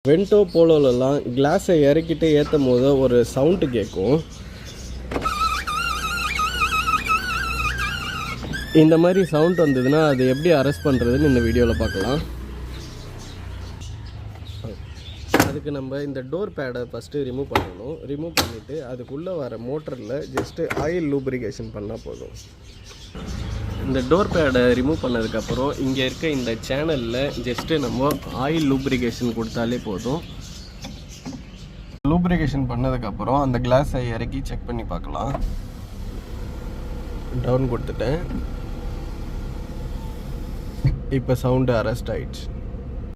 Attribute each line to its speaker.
Speaker 1: Vento போலோலலாம் கிளாஸை இறக்கிட்டு ஏற்றும் போது ஒரு சவுண்டு கேட்கும். இந்த மாதிரி சவுண்ட் வந்ததுன்னா அது எப்படி அரெஸ்ட் பண்ணுறதுன்னு இந்த வீடியோவில் பார்க்கலாம். அதுக்கு நம்ம இந்த டோர் பேடை ஃபஸ்ட்டு ரிமூவ் பண்ணணும். ரிமூவ் பண்ணிவிட்டு அதுக்குள்ளே வர மோட்டரில் ஜஸ்ட்டு ஆயில் லூப்ரிகேஷன் பண்ணால் போதும். இந்த டோர் பேடை ரிமூவ் பண்ணதுக்கப்புறம் இங்கே இருக்க இந்த சேனலில் ஜஸ்ட்டு நம்ம ஆயில் லூப்ரிகேஷன் கொடுத்தாலே போதும். லூப்ரிகேஷன் பண்ணதுக்கப்புறம் அந்த கிளாஸை இறக்கி செக் பண்ணி பார்க்கலாம். டவுன் கொடுத்துட்டேன். இப்போ சவுண்டு அரெஸ்ட் ஆயிடுச்சு.